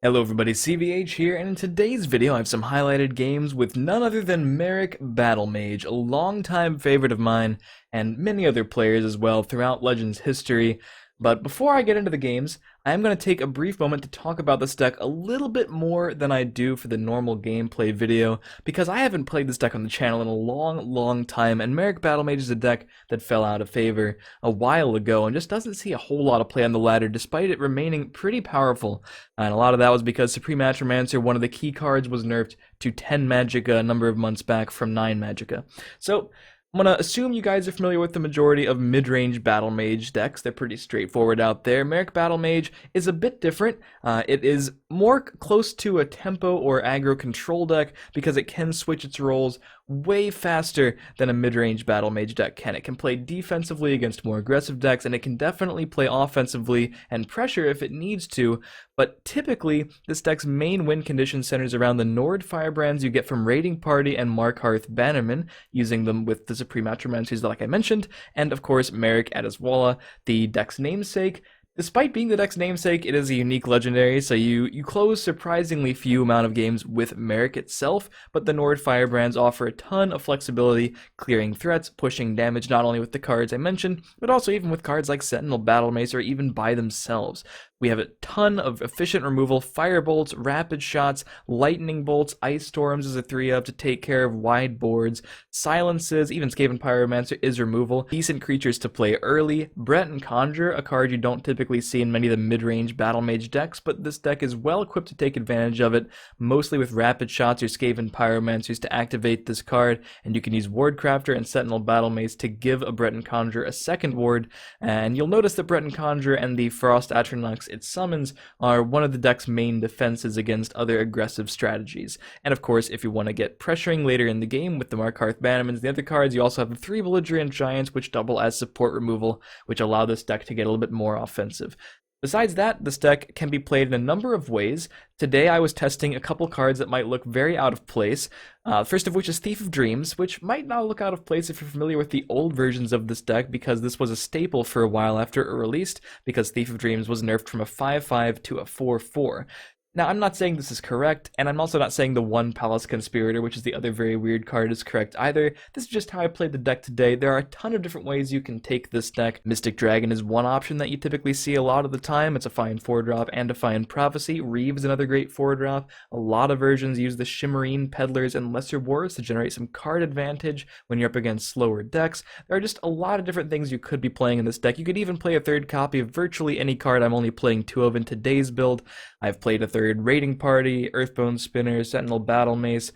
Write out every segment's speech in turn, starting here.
Hello everybody, CVH here, and in today's video I have some highlighted games with none other than Merric Battlemage, a longtime favorite of mine, and many other players as well throughout Legends history. But before I get into the games, I am going to take a brief moment to talk about this deck a little bit more than I do for the normal gameplay video, because I haven't played this deck on the channel in a long time, and Merric Battlemage is a deck that fell out of favor a while ago and just doesn't see a whole lot of play on the ladder despite it remaining pretty powerful. And a lot of that was because Supreme Atromancer, one of the key cards, was nerfed to 10 Magicka a number of months back from 9 Magicka. So I'm going to assume you guys are familiar with the majority of mid-range Battlemage decks. They're pretty straightforward out there. Merric Battlemage is a bit different. It is more close to a tempo or aggro-control deck because it can switch its roles way faster than a mid-range Battlemage deck can. It can play defensively against more aggressive decks, and it can definitely play offensively and pressure if it needs to, but typically this deck's main win condition centers around the Nord Firebrands you get from Raiding Party and Markarth Bannerman, using them with the Supreme Atromancers like I mentioned, and of course Merric Adeswala, the deck's namesake. Despite being the deck's namesake, it is a unique legendary, so you close surprisingly few amount of games with Merric itself, but the Nord Firebrands offer a ton of flexibility, clearing threats, pushing damage not only with the cards I mentioned, but also even with cards like Sentinel Battlemace or even by themselves. We have a ton of efficient removal, firebolts, rapid shots, lightning bolts, ice storms as a 3-up to take care of wide boards, silences, even Skaven Pyromancer is removal, decent creatures to play early, Breton Conjure, a card you don't typically see in many of the mid-range Battlemage decks, but this deck is well equipped to take advantage of it, mostly with rapid shots or Skaven Pyromancers to activate this card, and you can use Wardcrafter and Sentinel Battlemace to give a Breton Conjure a second ward, and you'll notice that Breton Conjure and the Frost Atronach it summons are one of the deck's main defenses against other aggressive strategies. And of course, if you want to get pressuring later in the game with the Markarth Bannermans and the other cards, you also have the 3 Belligerent Giants, which double as support removal, which allow this deck to get a little bit more offensive. Besides that, this deck can be played in a number of ways. Today I was testing a couple cards that might look very out of place, first of which is Thief of Dreams, which might not look out of place if you're familiar with the old versions of this deck, because this was a staple for a while after it released, because Thief of Dreams was nerfed from a 5/5 to a 4/4. Now, I'm not saying this is correct, and I'm also not saying the one Palace Conspirator, which is the other very weird card, is correct either. This is just how I played the deck today. There are a ton of different ways you can take this deck. Mystic Dragon is one option that you typically see a lot of the time. It's a fine 4-drop and a fine Prophecy. Reeve is another great 4-drop. A lot of versions use the Shimmerine Peddlers and Lesser Wars to generate some card advantage when you're up against slower decks. There are just a lot of different things you could be playing in this deck. You could even play a third copy of virtually any card. I'm only playing 2 of in today's build. I've played a third Raiding Party, Earthbone Spinner, Sentinel Battlemace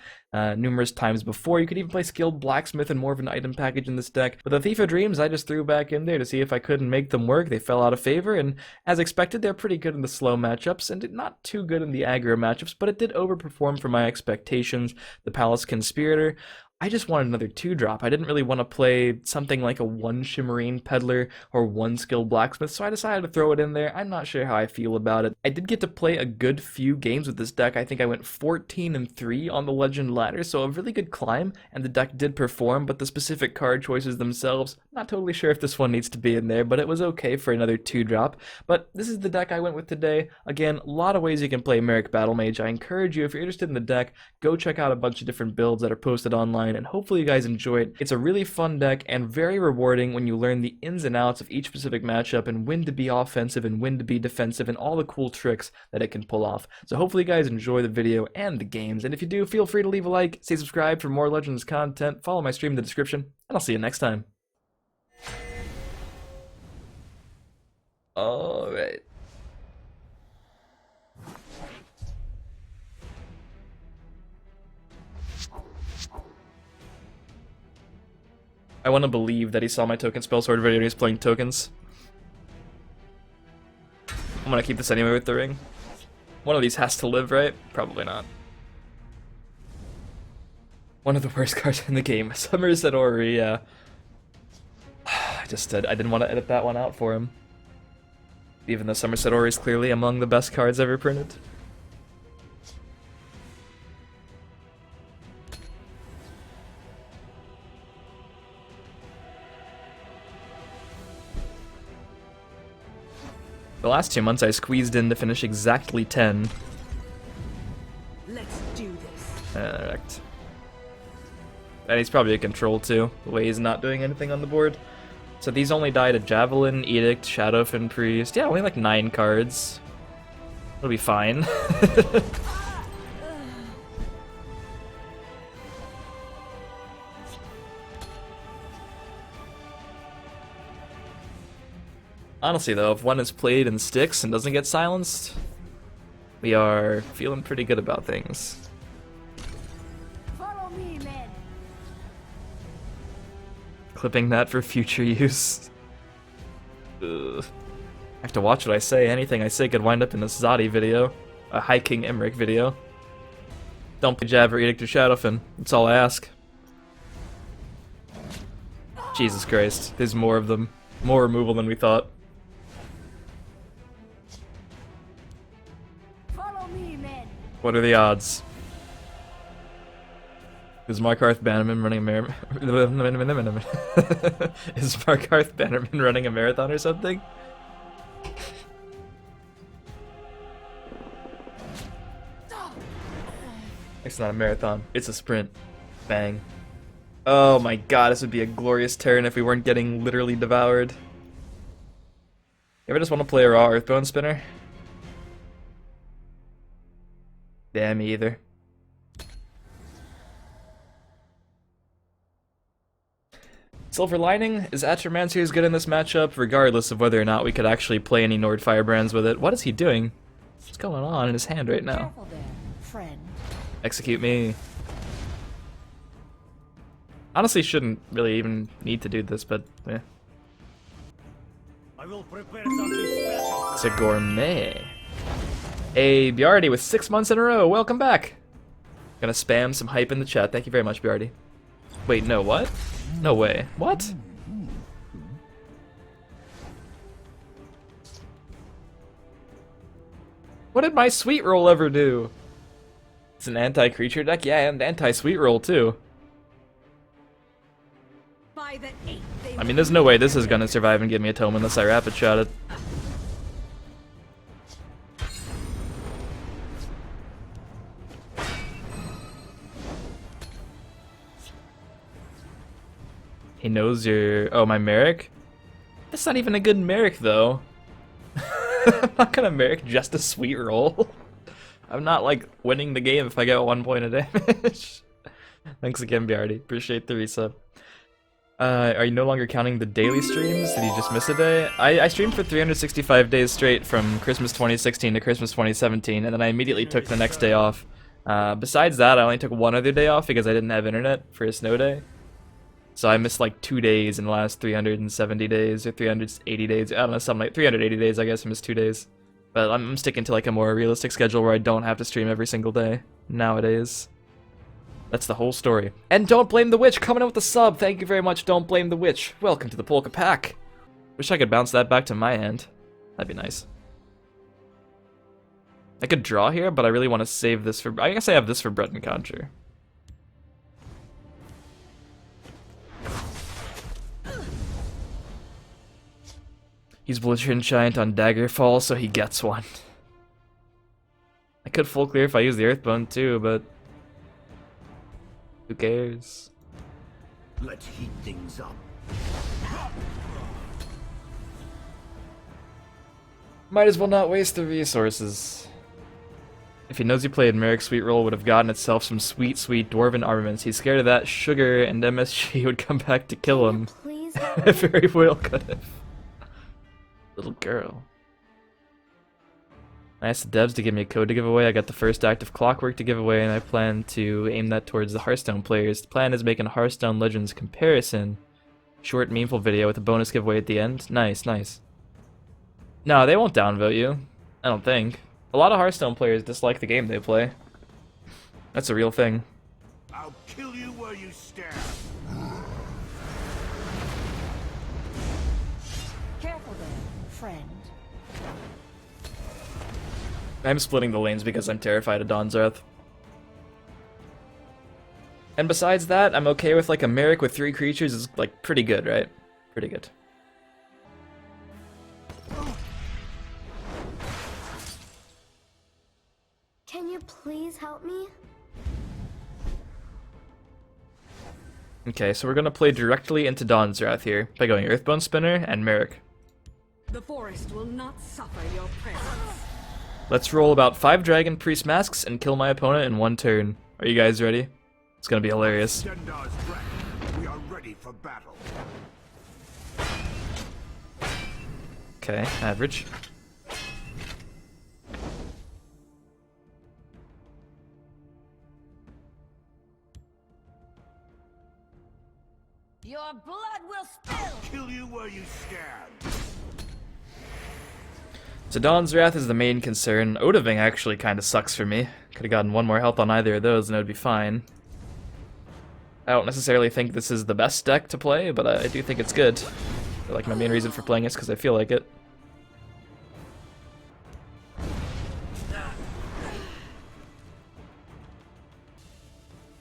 numerous times before. You could even play Skilled Blacksmith and more of an item package in this deck. But the Thief of Dreams I just threw back in there to see if I couldn't make them work. They fell out of favor, and as expected, they're pretty good in the slow matchups and not too good in the aggro matchups, but it did overperform for my expectations. The Palace Conspirator, I just wanted another 2-drop. I didn't really want to play something like a 1 Shimmerine Peddler or 1 Skilled Blacksmith, so I decided to throw it in there. I'm not sure how I feel about it. I did get to play a good few games with this deck. I think I went 14-3 on the Legend ladder, so a really good climb, and the deck did perform, but the specific card choices themselves, not totally sure if this one needs to be in there, but it was okay for another 2-drop. But this is the deck I went with today. Again, a lot of ways you can play Merric Battlemage. I encourage you, if you're interested in the deck, go check out a bunch of different builds that are posted online, and hopefully you guys enjoy it. It's a really fun deck and very rewarding when you learn the ins and outs of each specific matchup and when to be offensive and when to be defensive and all the cool tricks that it can pull off. So hopefully you guys enjoy the video and the games, and if you do, feel free to leave a like, stay subscribed for more Legends content, follow my stream in the description, and I'll see you next time. Alright. I want to believe that he saw my token spell sword video and he's playing tokens. I'm gonna keep this anyway with the ring. One of these has to live, right? Probably not. One of the worst cards in the game. Somerset Ori, yeah. I didn't want to edit that one out for him. Even though Somerset Ori is clearly among the best cards ever printed. The last 2 months I squeezed in to finish exactly 10. Let's do this. Correct. And he's probably a control too, the way he's not doing anything on the board. So these only die to Javelin, Edict, Shadowfin Priest. Yeah, only like 9 cards. It'll be fine. Honestly though, if one is played and sticks and doesn't get silenced, we are feeling pretty good about things. Follow me, men. Clipping that for future use. Ugh. I have to watch what I say. Anything I say could wind up in a Zodi video. A High King Emmerich video. Don't play Jab or Edict or Shadowfin. That's all I ask. Jesus Christ. There's more of them. More removal than we thought. Follow me, men. What are the odds? Is Markarth Bannerman running a Is Markarth Bannerman running a marathon or something? It's not a marathon, it's a sprint. Bang. Oh my god, this would be a glorious turn if we weren't getting literally devoured. You ever just want to play a raw Earthbone spinner? Yeah, me either. Silver Lining, is Atromancer as good in this matchup, regardless of whether or not we could actually play any Nord Firebrands with it? What is he doing? What's going on in his hand right now? Careful there, friend. Execute me. Honestly, shouldn't really even need to do this, but eh. I will prepare something special. It's a gourmet. Hey, Bjardi with 6 months in a row. Welcome back. Gonna spam some hype in the chat. Thank you very much, Bjardi. Wait, no, what? No way. What? What did my sweet roll ever do? It's an anti-creature deck? Yeah, and anti-sweet roll too. By the 8th, they I mean, there's no way this is gonna survive and give me a tome unless I rapid shot it. He knows you're... Oh, my Merric? That's not even a good Merric, though. I'm not gonna Merric just a sweet roll. I'm not, like, winning the game if I get 1 point of damage. Thanks again, Bjardi. Appreciate the resub. Are you no longer counting the daily streams? Did you just miss a day? I streamed for 365 days straight from Christmas 2016 to Christmas 2017, and then I immediately took the next day off. Besides that, I only took 1 other day off because I didn't have internet for a snow day. So I missed like 2 days in the last 370 days, or 380 days, I don't know, something like 380 days, I guess I missed 2 days. But I'm sticking to like a more realistic schedule where I don't have to stream every single day nowadays. That's the whole story. And Don't Blame the Witch coming out with the sub. Thank you very much, Don't Blame the Witch. Welcome to the Polka Pack. Wish I could bounce that back to my hand. That'd be nice. I could draw here, but I really want to save this for... I guess I have this for Breton Conjure. He's Belligerent Giant on Daggerfall, so he gets one. I could full clear if I use the Earthbone too, but... who cares? Let's heat things up. Might as well not waste the resources. If he knows you played, Merric Sweet Roll would have gotten itself some sweet, sweet Dwarven armaments. He's scared of that sugar, and MSG would come back to kill him. Please. Very well could have. Little girl. I asked the devs to give me a code to give away. I got the first act of Clockwork to give away, and I plan to aim that towards the Hearthstone players. The plan is making a Hearthstone Legends comparison. Short, meaningful video with a bonus giveaway at the end. Nice, nice. No, they won't downvote you. I don't think. A lot of Hearthstone players dislike the game they play. That's a real thing. I'll kill you where you stand. Careful there, friend. I'm splitting the lanes because I'm terrified of Dawn's Wrath. And besides that, I'm okay with like a Merric with 3 creatures is like pretty good, right? Pretty good. Can you please help me? Okay, so we're gonna play directly into Dawn's Wrath here by going Earthbone Spinner and Merric. The forest will not suffer your presence. Let's roll about 5 Dragon Priest Masks and kill my opponent in 1 turn. Are you guys ready? It's gonna be hilarious. Dendar's ready. We are ready for battle. Okay, average. Your blood will spill! Kill you where you stand. So Dawn's Wrath is the main concern. Odaving actually kind of sucks for me. Could have gotten 1 more health on either of those and it would be fine. I don't necessarily think this is the best deck to play, but I do think it's good. Like, my main reason for playing is because I feel like it.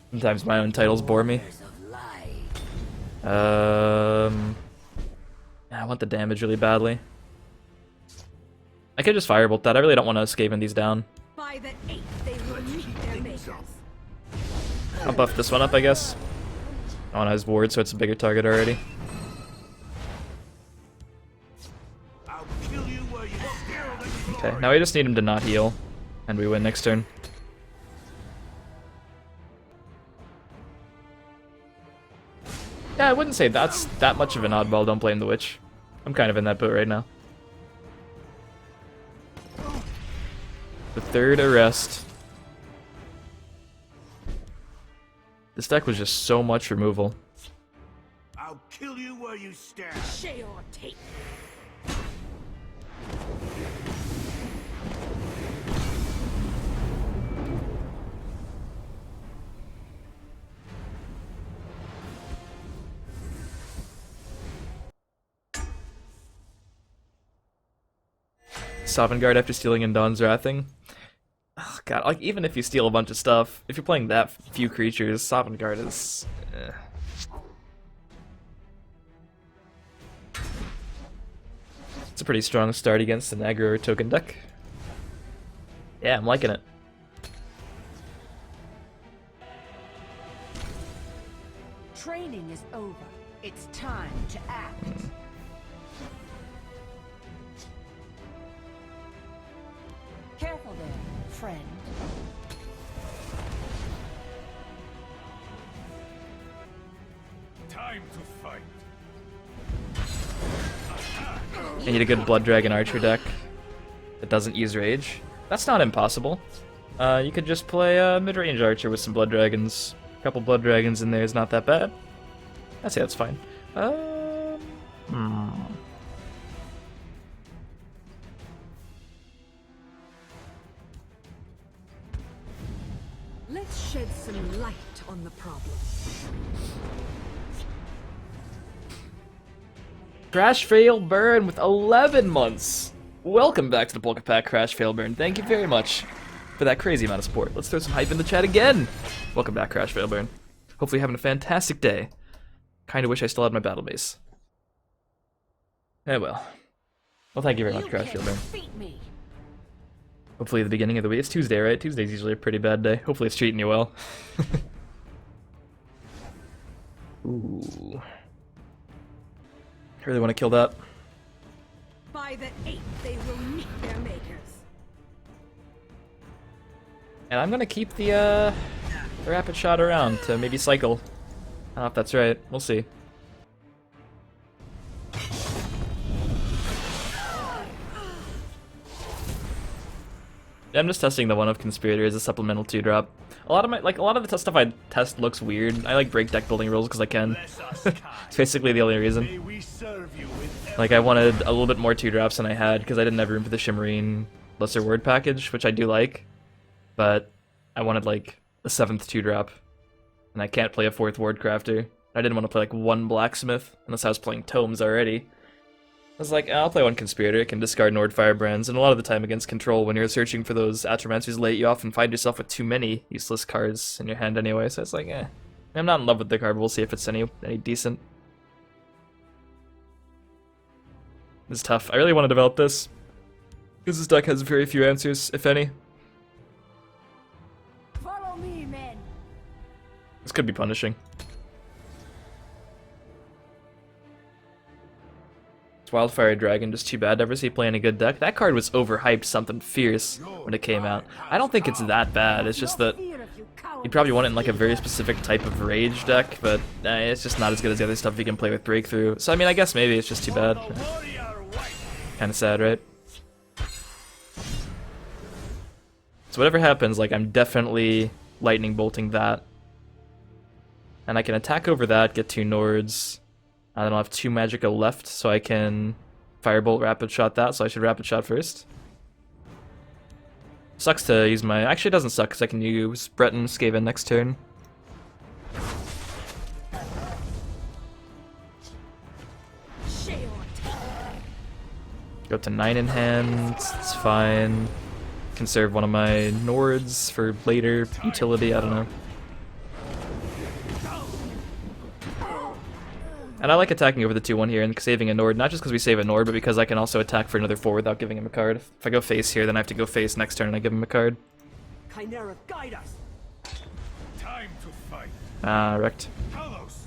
Sometimes my own titles bore me. I want the damage really badly. I could just firebolt that. I really don't want to Skaven these down. By the 8th, they will meet their makers. I'll buff this one up, I guess. On his ward, so it's a bigger target already. I'll kill you where you stand. Okay, now we just need him to not heal, and we win next turn. Yeah, I wouldn't say that's that much of an oddball. Don't blame the witch. I'm kind of in that boat right now. The 3rd arrest. This deck was just so much removal. I'll kill you where you stand. Share your tape. Sovngarde after stealing in Dawn's Wrathing. Oh god, like even if you steal a bunch of stuff, if you're playing that few creatures, Sovngarde is... It's a pretty strong start against an aggro token deck. Yeah, I'm liking it. Training is over. It's time to act. Careful there, friend. Time to fight. I need a good Blood Dragon Archer deck that doesn't use Rage. That's not impossible. You could just play Midrange Archer with some Blood Dragons. A couple Blood Dragons in there is not that bad. I'd say that's fine. Let's shed some light on the problem. Crash Fail Burn with 11 months. Welcome back to the Polka Pack Crash Fail Burn. Thank you very much for that crazy amount of support. Let's throw some hype in the chat again. Welcome back, Crash Fail Burn. Hopefully you're having a fantastic day. Kinda wish I still had my battle base. Eh well. Well, thank you very much, Crash Fail Burn. Beat me. Hopefully the beginning of the week. It's Tuesday, right? Tuesday's usually a pretty bad day. Hopefully it's treating you well. Ooh. I really want to kill that. By the 8th, they will meet their makers. And I'm gonna keep the rapid shot around to maybe cycle. I don't know if that's right. We'll see. I'm just testing the one of Conspirator as a supplemental 2-drop. A lot of the stuff I test looks weird. I like break deck building rules because I can. It's basically the only reason. Like I wanted a little bit more 2-drops than I had because I didn't have room for the Shimmerine Lesser Word package, which I do like. But I wanted like a 7th 2-drop. And I can't play a 4th Ward Crafter. I didn't want to play like one Blacksmith unless I was playing Tomes already. I was like, I'll play one Conspirator, I can discard Nord Firebrands, and a lot of the time against Control, when you're searching for those Atromancers late, you often find yourself with too many useless cards in your hand anyway, so it's like, eh. I'm not in love with the card, but we'll see if it's any decent. It's tough. I really want to develop this, because this deck has very few answers, if any. Follow me, men. This could be punishing. It's Wildfire Dragon, just too bad. Never see playing a good deck. That card was overhyped something fierce when it came out. I don't think it's that bad. It's just that you'd probably want it in like a very specific type of rage deck, but it's just not as good as the other stuff you can play with Breakthrough. So I mean, I guess maybe it's just too bad. Kind of sad, right? So whatever happens, like, I'm definitely lightning bolting that. And I can attack over that, get 2 Nords. And then I'll have 2 Magicka left, so I can Firebolt, Rapid Shot that, so I should Rapid Shot first. Sucks to use my... Actually, it doesn't suck, because I can use Breton Skaven next turn. Go up to 9 in hand, it's fine. Conserve one of my Nords for later utility, I don't know. And I like attacking over the 2-1 here and saving a Nord, not just because we save a Nord, but because I can also attack for another 4 without giving him a card. If I go face here, then I have to go face next turn and I give him a card. Chimera, guide us. Time to fight. Ah, wrecked. Talos.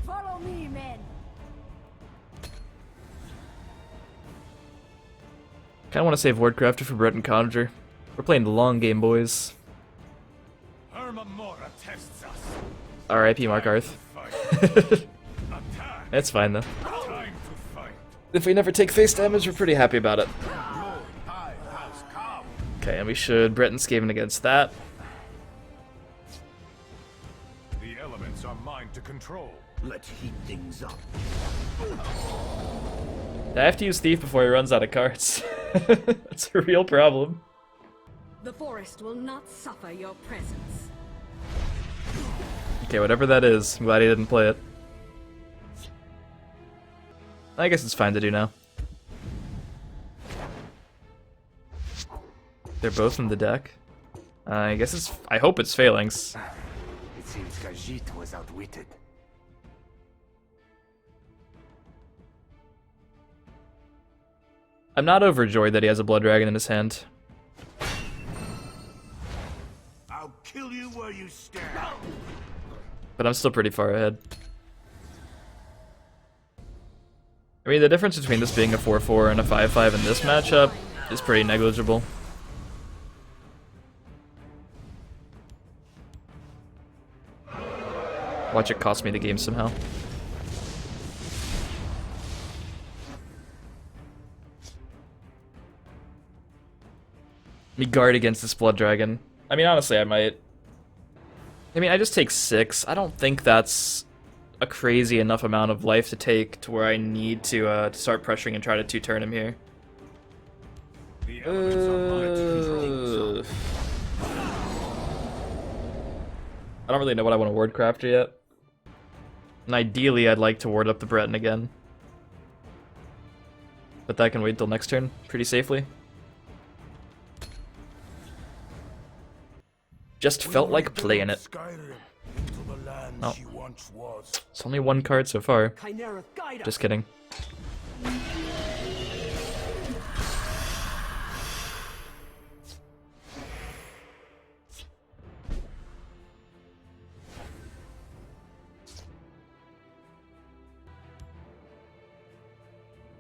Follow me, men. Kinda want to save Wardcrafter for Breton Conjure. We're playing the long game, boys. Hermamora tests us. R.I.P. Mark Arth. It's fine though. Time to fight. If we never take face damage, we're pretty happy about it. Okay, and we should Breton Skaven against that. The elements are mine to control. Let's heat things up. I have to use Thief before he runs out of cards. That's a real problem. The forest will not suffer your presence. Okay, whatever that is, I'm glad he didn't play it. I guess it's fine to do now. They're both in the deck. I guess it's... I hope it's Phalanx. It seems Khajiit was outwitted. I'm not overjoyed that he has a Blood Dragon in his hand. I'll kill you where you stand. But I'm still pretty far ahead. I mean, the difference between this being a 4-4 and a 5-5 in this matchup is pretty negligible. Watch it cost me the game somehow. Me guard against this Blood Dragon. I mean, honestly, I might. I mean, I just take 6. I don't think that's a crazy enough amount of life to take to where I need to start pressuring and try to 2-turn him here. The elements are mine to control. I don't really know what I want to Wardcrafter yet. And ideally, I'd like to ward up the Breton again. But that can wait till next turn pretty safely. Just felt like playing it. Oh. It's only 1 card so far. Chimera, guide us. Just kidding.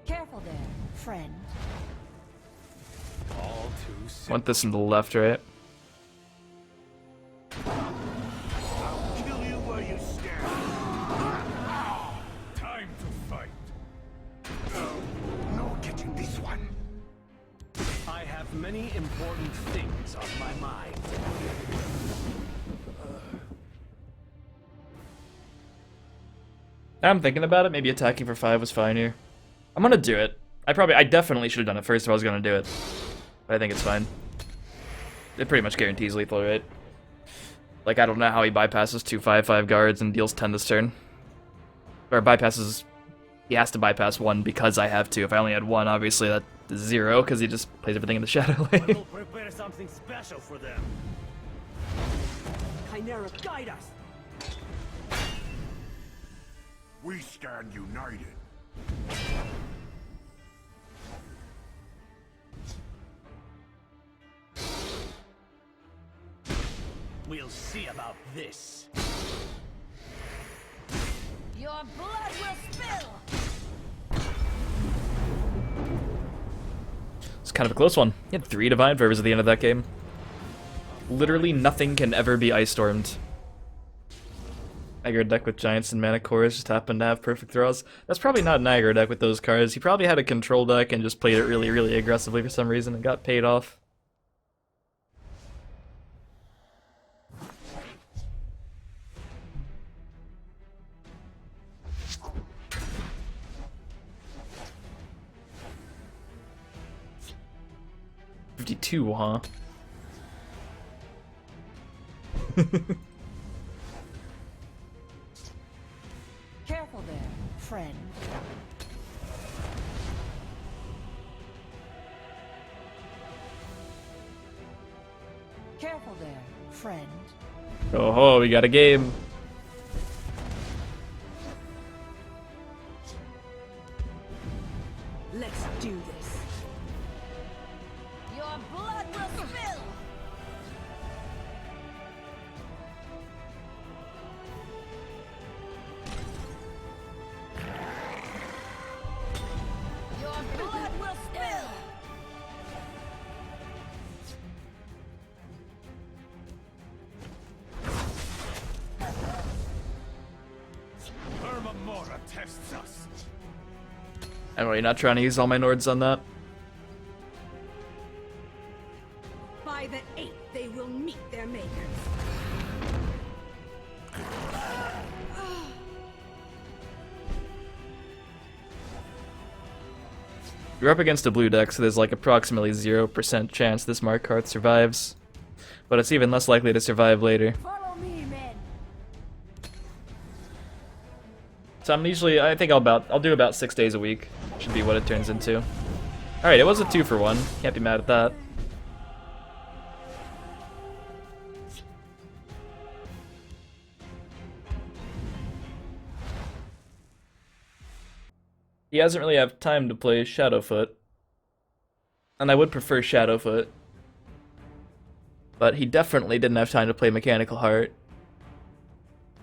Careful there, friend. All too simple. Want this in the left, right? I'll kill you where you stand. Time to fight. No getting this one. I have many important things on my mind. Now I'm thinking about it, maybe attacking for 5 was fine here. I'm gonna do it. I definitely should have done it first if I was gonna do it. But I think it's fine. It pretty much guarantees lethal, right? Like, I don't know how he bypasses 2 5/5 guards and deals 10 this turn. Or bypasses... He has to bypass 1 because I have 2. If I only had 1, obviously that's 0, because he just plays everything in the Shadow Lane. We'll prepare something special for them. Chimera, guide us. We stand united. We'll see about this. Your blood will spill! It's kind of a close one. He had 3 Divine Fervors at the end of that game. Literally nothing can ever be Ice Stormed. Aggro deck with Giants and Mana Cores just happened to have perfect draws. That's probably not an aggro deck with those cards. He probably had a control deck and just played it really, really aggressively for some reason and got paid off. $52, huh? Careful there, friend. Careful there, friend. Oh ho, we got a game. Let's do this. Your blood will spill! Your blood will spill! Irma Mora tests us. I'm really not trying to use all my Nords on that. By the 8th, they will meet their makers. You're up against a blue deck, so there's like approximately 0% chance this Mark card survives. But it's even less likely to survive later. Follow me, men. So I think I'll do about 6 days a week. Should be what it turns into. Alright, it was a 2-for-1. Can't be mad at that. He doesn't really have time to play Shadowfoot. And I would prefer Shadowfoot. But he definitely didn't have time to play Mechanical Heart.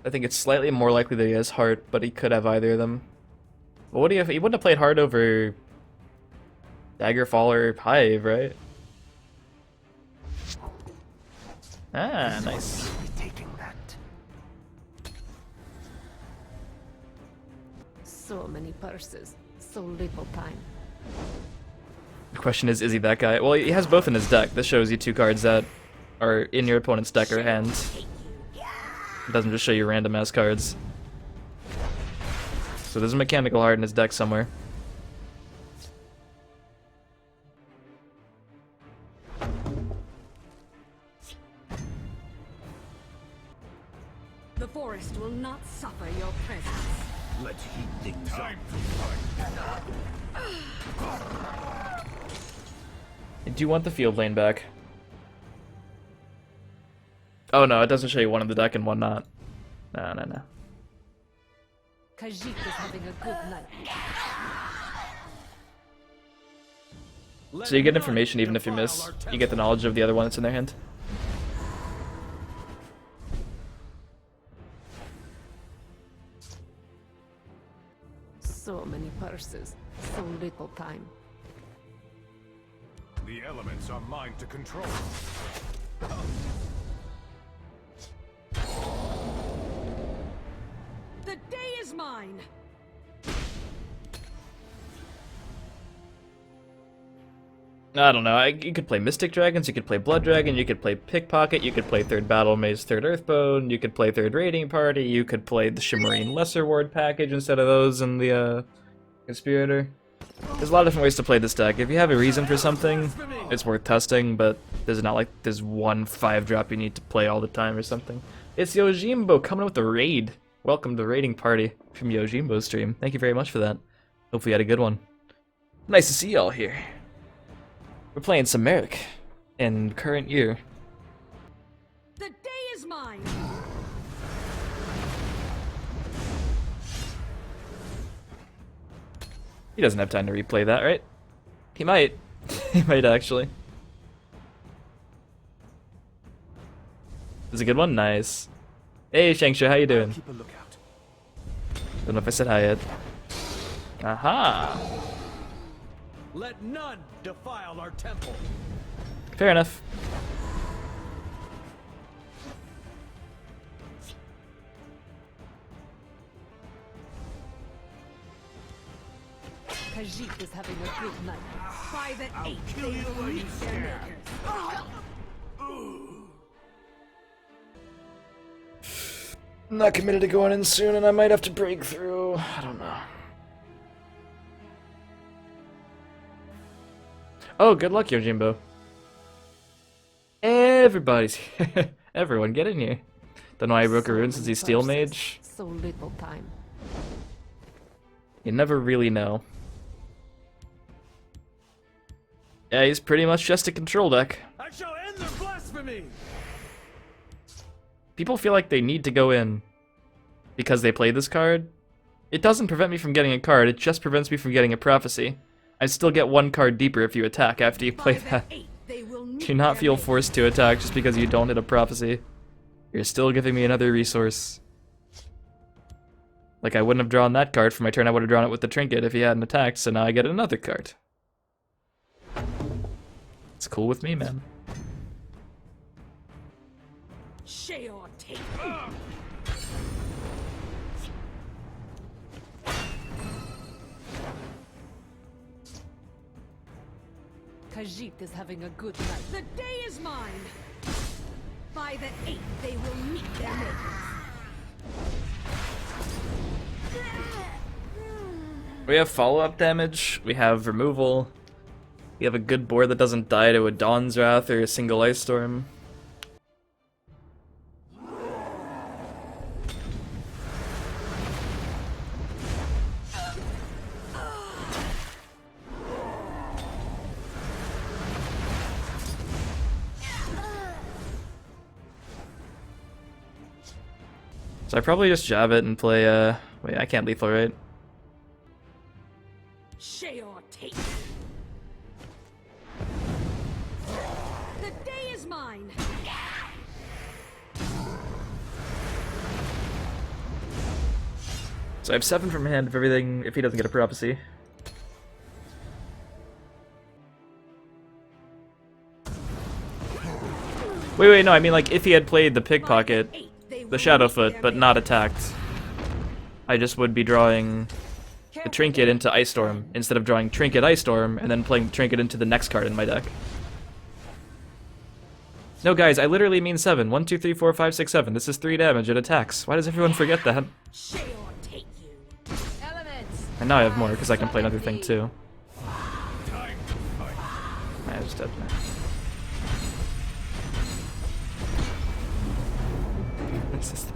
I think it's slightly more likely that he has Heart, but he could have either of them. But what do you have? He wouldn't have played Heart over Daggerfall or Hive, right? Ah, nice. Taking that. So many purses, so little time. The question is he that guy? Well, he has both in his deck. This shows you 2 cards that are in your opponent's deck or hand. It doesn't just show you random ass cards. So there's a Mechanical Heart in his deck somewhere. The forest will not suffer your presence. Let's heat things up. Do you want the field lane back? Oh no, it doesn't show you one in the deck and one not. No. Khajiit is having a good night. So you get information even if you miss. You get the knowledge of the other one that's in their hand. So many purses, so little time. The elements are mine to control. The day is mine. I don't know. You could play Mystic Dragons, you could play Blood Dragon, you could play Pickpocket, you could play 3rd Battlemage, 3rd Earthbone, you could play 3rd Raiding Party, you could play the Shimmerine Lesser Ward package instead of those in the Conspirator. There's a lot of different ways to play this deck. If you have a reason for something, it's worth testing, but there's not like there's one 5-drop you need to play all the time or something. It's Yojimbo coming up with a raid. Welcome to Raiding Party from Yojimbo's stream. Thank you very much for that. Hopefully you had a good one. Nice to see y'all here. We're playing some Merric in current year. The day is mine. He doesn't have time to replay that, right? He might. He might actually. This is a good one. Nice. Hey, Shangsha, how you doing? Keep a lookout. Don't know if I said hi yet. Aha! Let none defile our temple. Fair enough. Khajiit is having a good night. By the 8th, they will meet their makers. I'm not committed to going in soon, and I might have to break through. I don't know. Oh, good luck, Yojimbo. Everybody's here. Everyone, get in here. Don't know why he broke a rune since he's Steel Mage. So little time. You never really know. Yeah, he's pretty much just a control deck. I shall end their blasphemy. People feel like they need to go in because they play this card. It doesn't prevent me from getting a card, it just prevents me from getting a prophecy. I still get one card deeper if you attack after you play that. Do not feel forced to attack just because you don't hit a prophecy. You're still giving me another resource. Like, I wouldn't have drawn that card for my turn, I would have drawn it with the trinket if he hadn't attacked, so now I get another card. It's cool with me, man. Khajiit is having a good night. The day is mine. By the 8th, they will meet their makers. We have follow-up damage, we have removal, we have a good board that doesn't die to a Dawn's Wrath or a single Ice Storm. So I probably just jab it and play, wait, I can't lethal, right? The day is mine. So I have 7 from hand if everything, if he doesn't get a prophecy. Wait, no, I mean like if he had played the pickpocket, the Shadowfoot, but not attacked, I just would be drawing the Trinket into Ice Storm instead of drawing Trinket Ice Storm and then playing Trinket into the next card in my deck. No, guys, I literally mean 7. 1, 2, 3, 4, 5, 6, 7. This is 3 damage. It attacks. Why does everyone forget that? And now I have more because I can play another thing too. I just dead now. This is